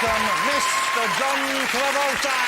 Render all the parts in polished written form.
welcome Mr. John Travolta.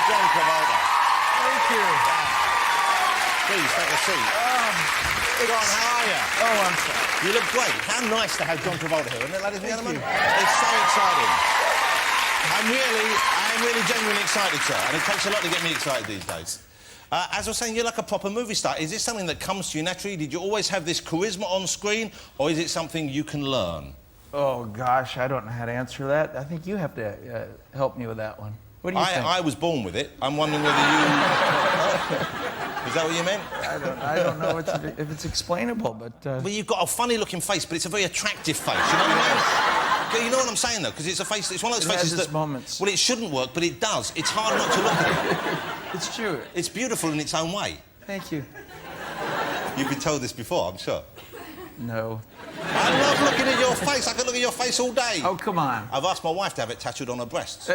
John Travolta. Thank you. Please, take a seat. John, how are you? Oh, I'm sorry. You look great. How nice to have John Travolta here, isn't it, ladies and gentlemen? It's so exciting. I'm really genuinely excited, sir, and it takes a lot to get me excited these days. As I was saying, you're like a proper movie star. Is this something that comes to you naturally? Did you always have this charisma on screen, or is it something you can learn? Oh, gosh, I don't know how to answer that. I think you have to help me with that one. What do you think? I was born with it. I'm wondering whether you... Is that what you meant? I don't know if it's explainable, but... Well, you've got a funny-looking face, but it's a very attractive face, you know what I mean? You know what I'm saying, though? Because it's a face... It's one of those faces has its moments. Well, it shouldn't work, but it does. It's hard not to look at it. It's true. It's beautiful in its own way. Thank you. You've been told this before, I'm sure. No. I love looking at your face. I could look at your face all day. Oh, come on. I've asked my wife to have it tattooed on her breasts.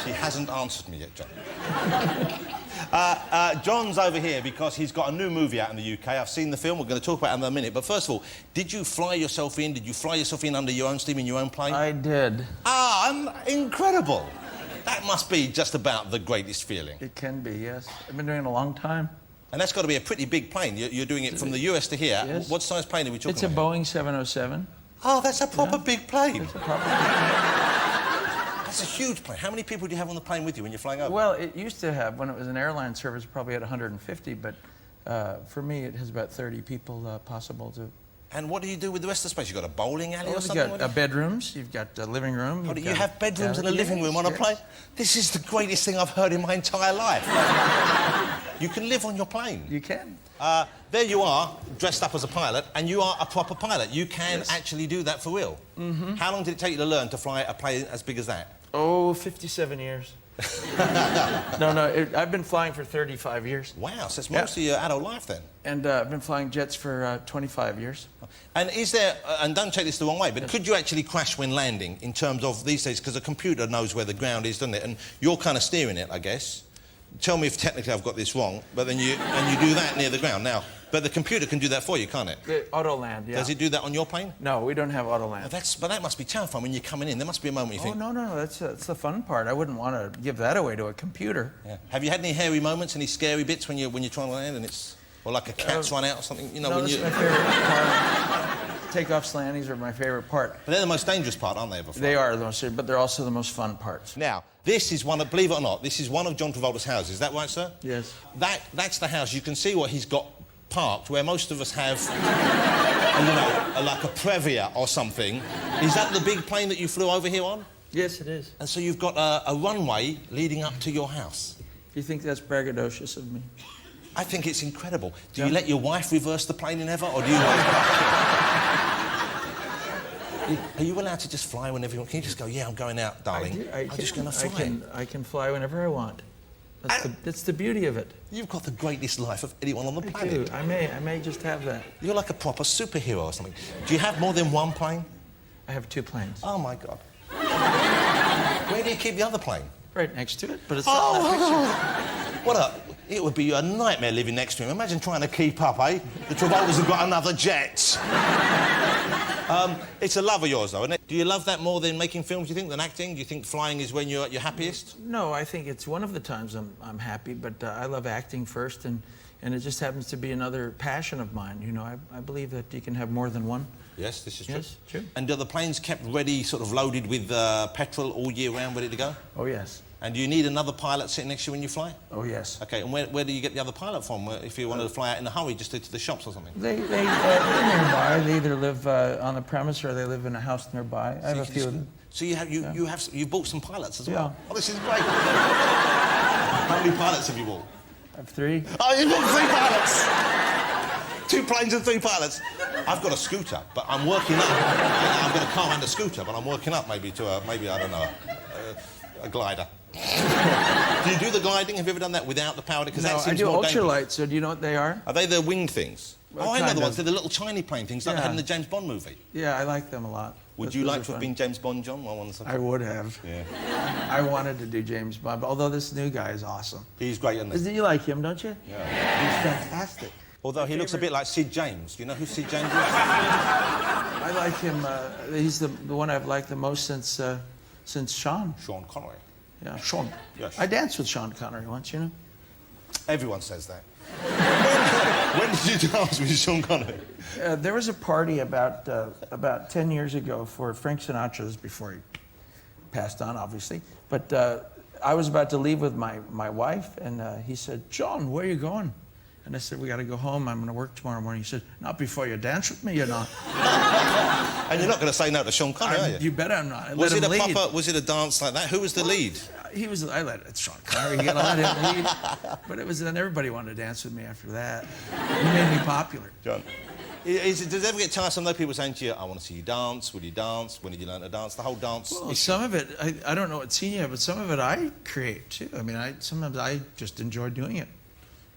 She hasn't answered me yet, John. John's over here because he's got a new movie out in the UK. I've seen the film. We're going to talk about it in a minute. But first of all, did you fly yourself in? Did you fly yourself in under your own steam in your own plane? I did. Ah, incredible. That must be just about the greatest feeling. It can be, yes. I've been doing it a long time. And that's got to be a pretty big plane. You're doing it from the US to here. Yes. What size plane are we talking about? It's a Boeing 707. Oh, that's a proper big plane. It's a proper big plane. That's a huge plane. How many people do you have on the plane with you when you're flying over? Well, it used to have, when it was an airline service, probably had 150, but for me, it has about 30 people possible to... And what do you do with the rest of the space? You've got a bowling alley or something? You've got bedrooms, you've got a living room. Oh, you have bedrooms and a living room on a plane? This is the greatest thing I've heard in my entire life. You can live on your plane. You can. There you are, dressed up as a pilot, and you are a proper pilot. You can actually do that for real. Mm-hmm. How long did it take you to learn to fly a plane as big as that? Oh, 57 years. No, I've been flying for 35 years. Wow, so it's most of your adult life then. And I've been flying jets for 25 years. And is there, and don't take this the wrong way, but could you actually crash when landing in terms of these days, because a computer knows where the ground is, doesn't it? And you're kind of steering it, I guess. Tell me if technically I've got this wrong, but then you do that near the ground. Now, but the computer can do that for you, can't it? The auto land, yeah. Does it do that on your plane? No, we don't have auto land. But that must be terrifying when you're coming in. There must be a moment you think... Oh, no, that's the fun part. I wouldn't want to give that away to a computer. Yeah. Have you had any hairy moments, any scary bits when you're trying to land and it's... Or like a cat's run out or something? You know, no, when that's my favorite part. Takeoff slanties are my favorite part. But they're the most dangerous part, aren't they, ever? They are the most, but they're also the most fun parts. Now, this is one of, believe it or not, this is one of John Travolta's houses. Is that right, sir? Yes. That's the house. You can see what he's got parked, where most of us have, you know, like a Previa or something. Is that the big plane that you flew over here on? Yes, it is. And so you've got a runway leading up to your house. Do you think that's braggadocious of me? I think it's incredible. Do you let your wife reverse the plane in ever, or do you... Are you allowed to just fly whenever you want? Can you just go, yeah, I'm going out, darling. I'm just going to fly. I can fly whenever I want. That's the beauty of it. You've got the greatest life of anyone on the planet. I do. I may just have that. You're like a proper superhero or something. Do you have more than one plane? I have 2 planes. Oh, my God. Where do you keep the other plane? Right next to it, but it's not in that picture. It would be a nightmare living next to him. Imagine trying to keep up, eh? The Travoltas have got another jet. It's a love of yours, though, isn't it? Do you love that more than making films, do you think, than acting? Do you think flying is when you're at your happiest? No, I think it's one of the times I'm happy, but I love acting first, and it just happens to be another passion of mine. You know, I believe that you can have more than one. Yes, this is true. Yes, true. And are the planes kept ready, sort of loaded with petrol all year round, ready to go? Oh, yes. And do you need another pilot sitting next to you when you fly? Oh, yes. OK, and where do you get the other pilot from, if you wanted to fly out in a hurry, just to the shops or something? They're nearby. They either live on the premise or they live in a house nearby. I have a few of them. So you've bought some pilots as well? Yeah. Oh, this is great. How many pilots have you bought? I have 3. Oh, you've got 3 pilots! 2 planes and 3 pilots. I've got a scooter, but I'm working up. I've got a car and a scooter, but I'm working up maybe to maybe, I don't know, a glider. Do you do the gliding? Have you ever done that without the powder? No, I do ultralights, so do you know what they are? Are they the winged things? Oh, I know the ones. They're the little tiny plane things like they had in the James Bond movie. Yeah, I like them a lot. Would you like to have been James Bond, John? I would have. Yeah. I wanted to do James Bond, although this new guy is awesome. He's great, isn't he? You like him, don't you? Yeah. He's fantastic. Although he looks a bit like Sid James. Do you know who Sid James is? I like him. He's the one I've liked the most since Sean. Sean Connery. Yeah, Sean. Yes. I danced with Sean Connery once, you know. Everyone says that. When did you dance with Sean Connery? There was a party about 10 years ago for Frank Sinatra's, before he passed on, obviously. But I was about to leave with my wife, and he said, "John, where are you going?" And I said, "We got to go home. I'm going to work tomorrow morning." He said, "Not before you dance with me, you're not." And you're not going to say no to Sean Connery, are you? You bet I'm not. Was it a dance like that? Who was the lead? I let it. Sean Connery. You let him lead. But it was then everybody wanted to dance with me after that. He made me popular. John, does it ever get tiresome though? People saying to you, "I want to see you dance. Will you dance? When did you learn to dance?" The whole dance. Well, some of it I don't know what scene you have, but some of it I create too. I mean, sometimes I just enjoy doing it.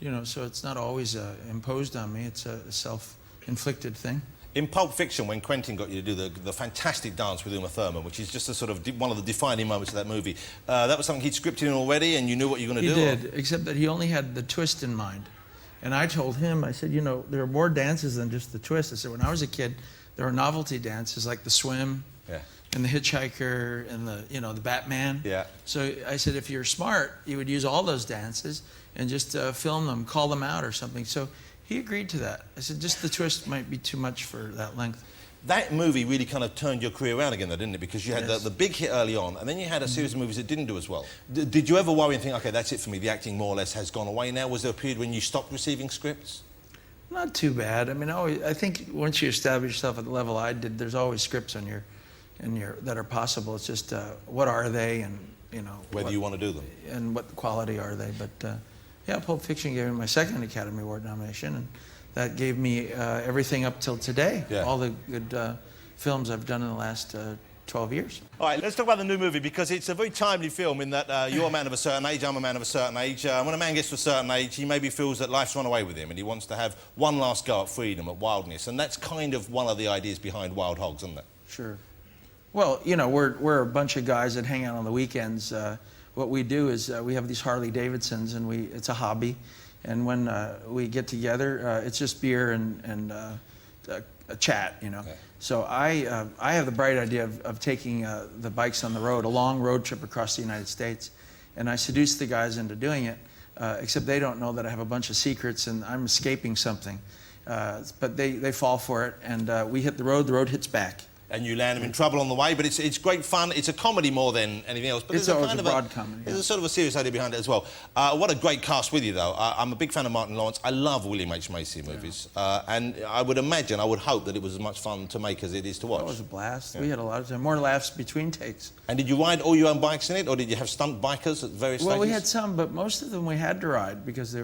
You know, so it's not always imposed on me. It's a self-inflicted thing. In Pulp Fiction, when Quentin got you to do the fantastic dance with Uma Thurman, which is just a sort of one of the defining moments of that movie, that was something he'd scripted in already, and you knew what you were going to do? He did, except that he only had the twist in mind. And I told him, I said, you know, there are more dances than just the twist. I said, when I was a kid, there were novelty dances like the swim, and the hitchhiker, and the Batman. Yeah. So I said, if you're smart, you would use all those dances and just film them, call them out or something. So he agreed to that. I said, just the twist might be too much for that length. That movie really kind of turned your career around again, though, didn't it? Because you had the big hit early on, and then you had a series of movies that didn't do as well. Did you ever worry and think, OK, that's it for me, the acting more or less has gone away now? Was there a period when you stopped receiving scripts? Not too bad. I mean, I think once you establish yourself at the level I did, there's always scripts on your that are possible. It's just what are they, and whether you want to do them, and what quality are they. But yeah, Pulp Fiction gave me my second Academy Award nomination, and that gave me everything up till today. Yeah. All the good films I've done in the last 12 years. All right, let's talk about the new movie, because it's a very timely film in that you're a man of a certain age, I'm a man of a certain age. When a man gets to a certain age, he maybe feels that life's run away with him and he wants to have one last go at freedom, at wildness, and that's kind of one of the ideas behind Wild Hogs, isn't it? Sure. Well, you know, we're a bunch of guys that hang out on the weekends. What we do is we have these Harley Davidsons, and it's a hobby. And when we get together, it's just beer and a chat, you know. Okay. So I have the bright idea of taking the bikes on the road, a long road trip across the United States. And I seduce the guys into doing it, except they don't know that I have a bunch of secrets and I'm escaping something. But they fall for it, and we hit the road hits back. And you land them in trouble on the way, but it's great fun. It's a comedy more than anything else. But it's always a broad comedy. There's a sort of a serious idea behind it as well. What a great cast with you, though. I'm a big fan of Martin Lawrence. I love William H. Macy movies. And I would hope that it was as much fun to make as it is to watch. It was a blast. Yeah. We had a lot of time, more laughs between takes. And did you ride all your own bikes in it, or did you have stunt bikers at various stages? Well, we had some, but most of them we had to ride because we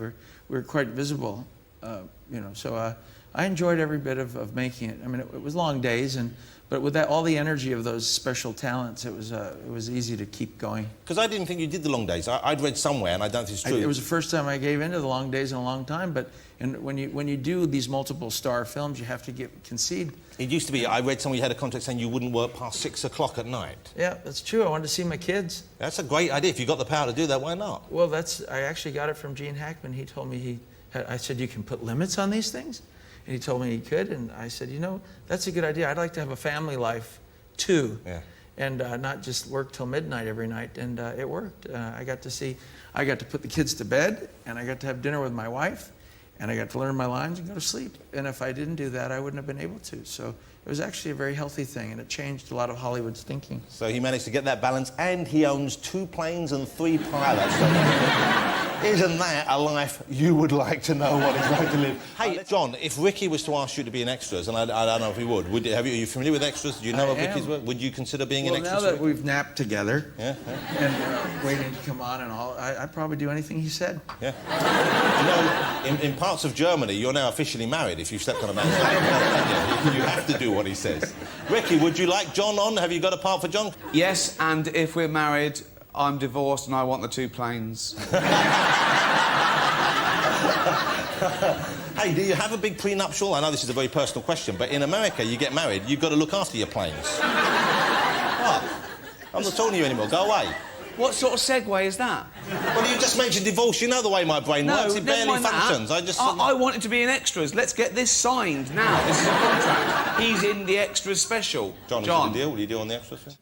were quite visible, you know. So I enjoyed every bit of making it. I mean, it was long days, but with all the energy of those special talents, it was easy to keep going. Because I didn't think you did the long days. I'd read somewhere, and I don't think it's true. It was the first time I gave into the long days in a long time. But when you do these multiple star films, you have to concede. It used to be. I read somewhere you had a contract saying you wouldn't work past 6 o'clock at night. Yeah, that's true. I wanted to see my kids. That's a great idea. If you got the power to do that, why not? Well, I actually got it from Gene Hackman. He told me I said, you can put limits on these things. And he told me he could, and I said, you know, that's a good idea. I'd like to have a family life, too, and not just work till midnight every night. And it worked. I got to put the kids to bed, and I got to have dinner with my wife, and I got to learn my lines and go to sleep. And if I didn't do that, I wouldn't have been able to. So it was actually a very healthy thing, and it changed a lot of Hollywood's thinking. So he managed to get that balance, and he owns 2 planes and 3 pilots. Isn't that a life you would like to know what it's like to live? Hey, John, if Ricky was to ask you to be in extras, and I don't know if he would, are you familiar with extras? Do you know of Ricky's work? Would you consider being in extras? Well, now that we've napped together and waiting to come on and all, I'd probably do anything he said. Yeah. You know, in parts of Germany, you're now officially married if you've stepped on a man's hand. You have to do what he says. Ricky, would you like John on? Have you got a part for John? Yes, and if we're married, I'm divorced and I want the 2 planes. Hey, do you have a big prenuptial? I know this is a very personal question, but in America, you get married, you've got to look after your planes. What? I'm not talking to you anymore. Go away. What sort of segue is that? Well, you just mentioned divorce. You know the way my brain works. It never barely mind that. functions. I wanted to be in extras. Let's get this signed now. This is a contract. He's in the extras special. John, what's the deal? What do you do on the extras?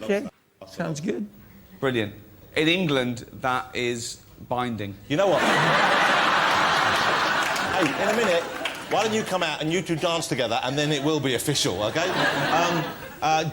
Okay, sounds good. Brilliant. In England, that is binding. You know what? Hey, in a minute, why don't you come out and you two dance together and then it will be official, OK?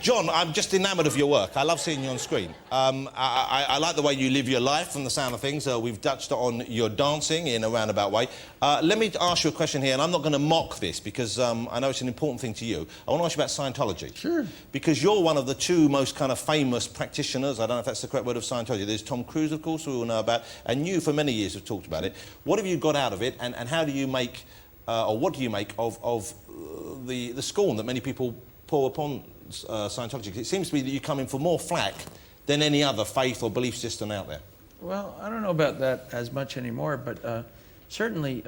John, I'm just enamoured of your work. I love seeing you on screen. I like the way you live your life from the sound of things. We've touched on your dancing in a roundabout way. Let me ask you a question here, and I'm not going to mock this because I know it's an important thing to you. I want to ask you about Scientology. Sure. Because you're one of the two most kind of famous practitioners, I don't know if that's the correct word, of Scientology. There's Tom Cruise, of course, who we all know about, and you for many years have talked about it. What have you got out of it, and how do you make, or what do you make of the scorn that many people pour upon Scientology? It seems to me that you come in for more flack than any other faith or belief system out there. Well, I don't know about that as much anymore, but certainly,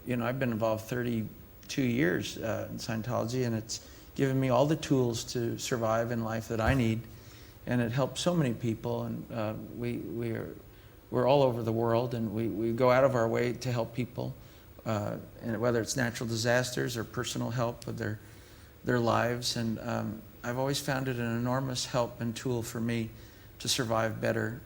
you know, I've been involved 32 years in Scientology, and it's given me all the tools to survive in life that I need, and it helps so many people. And we're all over the world, and we go out of our way to help people, and whether it's natural disasters or personal help with their lives. And I've always found it an enormous help and tool for me to survive better.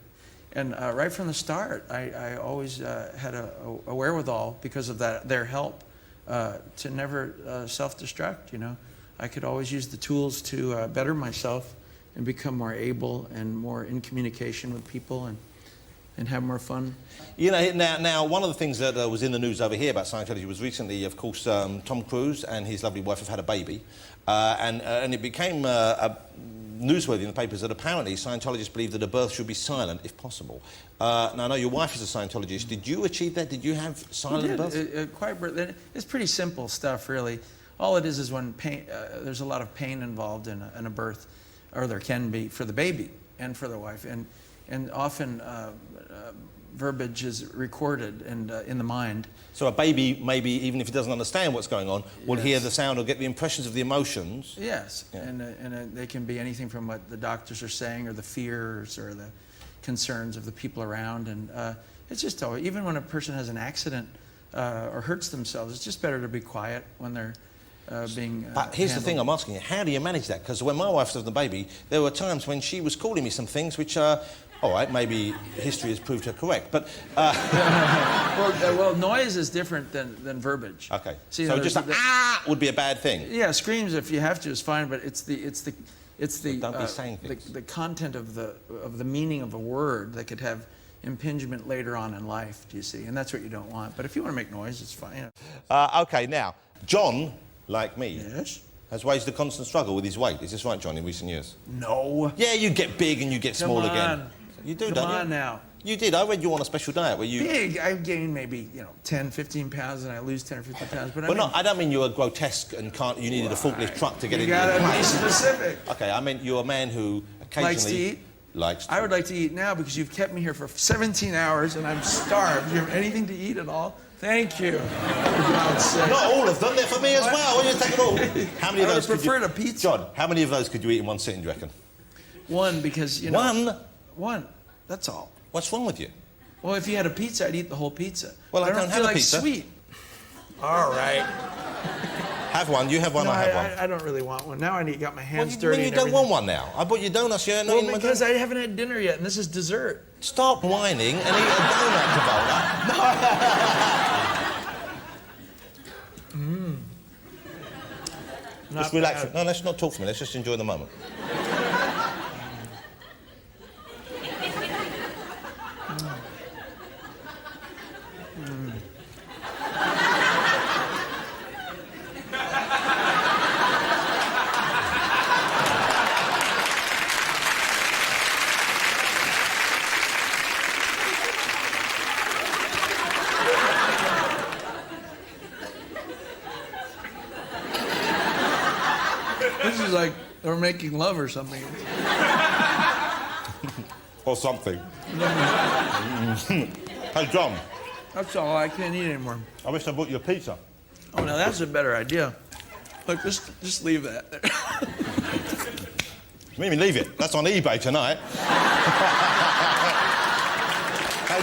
And right from the start, I always had a wherewithal, because of their help, to never self-destruct, you know. I could always use the tools to better myself and become more able and more in communication with people and have more fun. You know, now one of the things that was in the news over here about Scientology was recently, of course, Tom Cruise and his lovely wife have had a baby. And it became newsworthy in the papers that apparently Scientologists believe that a birth should be silent if possible. Now, I know your wife is a Scientologist. Did you achieve that? Did you have silent births? It's pretty simple stuff, really. All it is when pain, there's a lot of pain involved in a birth, or there can be for the baby and for the wife. And often verbiage is recorded and in the mind. So a baby, maybe even if he doesn't understand what's going on, will hear the sound or get the impressions of the emotions. Yes, yeah. And they can be anything from what the doctors are saying, or the fears or the concerns of the people around. And it's just always, even when a person has an accident or hurts themselves, it's just better to be quiet when they're being But here's handled. the thing I'm asking you, how do you manage that? Because when my wife was the baby, there were times when she was calling me some things which are, all right, maybe history has proved her correct, but... well, noise is different than verbiage. Okay, See, so just ah would be a bad thing? Yeah, screams if you have to is fine, but it's the don't be saying things. the content of the meaning of a word that could have impingement later on in life, do you see? And that's what you don't want. But if you want to make noise, it's fine. OK, now, John, like me... Yes? Has waged a constant struggle with his weight. Is this right, John, in recent years? No. Yeah, you get big and you get small again. You do, don't you? Come on now. You did. I read you on a special diet where you... Big. I've gained maybe, 10, 15 pounds, and I lose 10 or 15 pounds. But I don't mean you were grotesque and you needed a forklift truck to get into your your gotta be specific. OK, I meant you're a man who occasionally... Likes to eat? Likes to. I would like to eat now because you've kept me here for 17 hours and I'm starved. Do you have anything to eat at all? Thank you. Not all of them. They're for me as well. Why don't you take them all? How many of those could you... I would prefer a pizza. John, how many of those could you eat in one sitting, do you reckon? One, because, One. That's all. What's wrong with you? Well, if you had a pizza, I'd eat the whole pizza. Well, I don't feel have a like pizza. Sweet. All right. Have one. You have one, No, I have one. I don't really want one. Now I got my What hands do you dirty mean and you don't everything. want one now? I bought you donuts. You're not eating my because donuts. I haven't had dinner yet, and this is dessert. Stop whining and eat a donut, Travolta. Just relax. No, let's not talk for me. Let's just enjoy the moment. This is like we're making love or something. Or something. Hey, John. That's all. I can't eat anymore. I wish I bought you a pizza. Oh, now that's a better idea. Look, just leave that there. You made me leave it. That's on eBay tonight. Hey,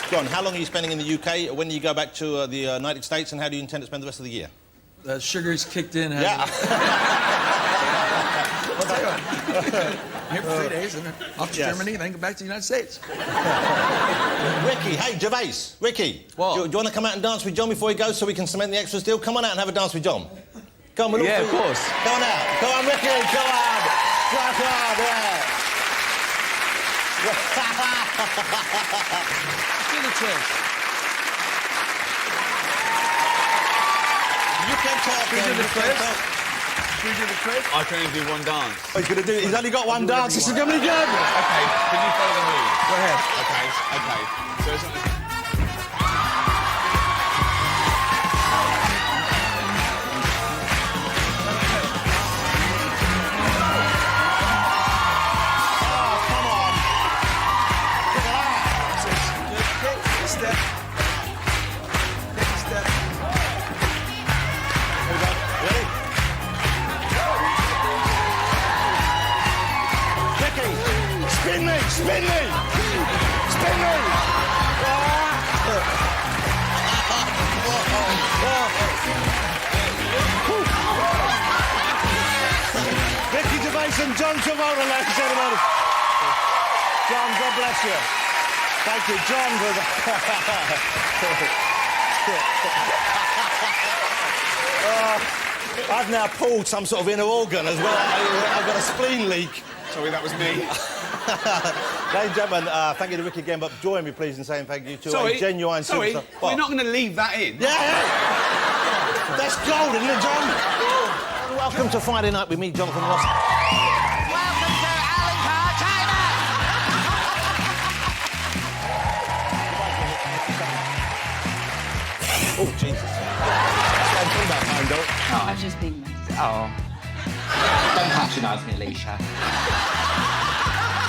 John, how long are you spending in the UK? When do you go back to the United States, and how do you intend to spend the rest of the year? The sugar's kicked in. Yeah. Here for 3 days, and then off to Germany, and then go back to the United States. Ricky, hey, Gervais, Ricky. What? Do you want to come out and dance with John before he goes so we can cement the extras deal? Come on out and have a dance with John. Come on, Yeah, of course. Come on out. Come on, Ricky, come on. Come on, yeah. Do the twist. You can talk. Should we do the twist? Should we do the twist? I can only do one dance. Oh, he's going to do it. He's only got one dance. This is going to be good. Okay, can you follow the move? Go ahead. Okay. So it's not... Spin me! Spin me! Spin me! Ricky Gervais and John Travolta, ladies and gentlemen. John, God bless you. Thank you, John, for the... I've now pulled some sort of inner organ as well. I've got a spleen leak. Sorry, that was me. Ladies and gentlemen, thank you to Ricky again, but join me, please, in saying thank you to a genuine superstar. We're not going to leave that in. Yeah! That's gold, isn't it, John? Welcome to Friday Night with me, Jonathan Ross. Welcome to Alan Carr, China! Oh, Jesus. That's what I'm talking about, Don't. I've just been messed. Oh. Don't patronise me, Alicia.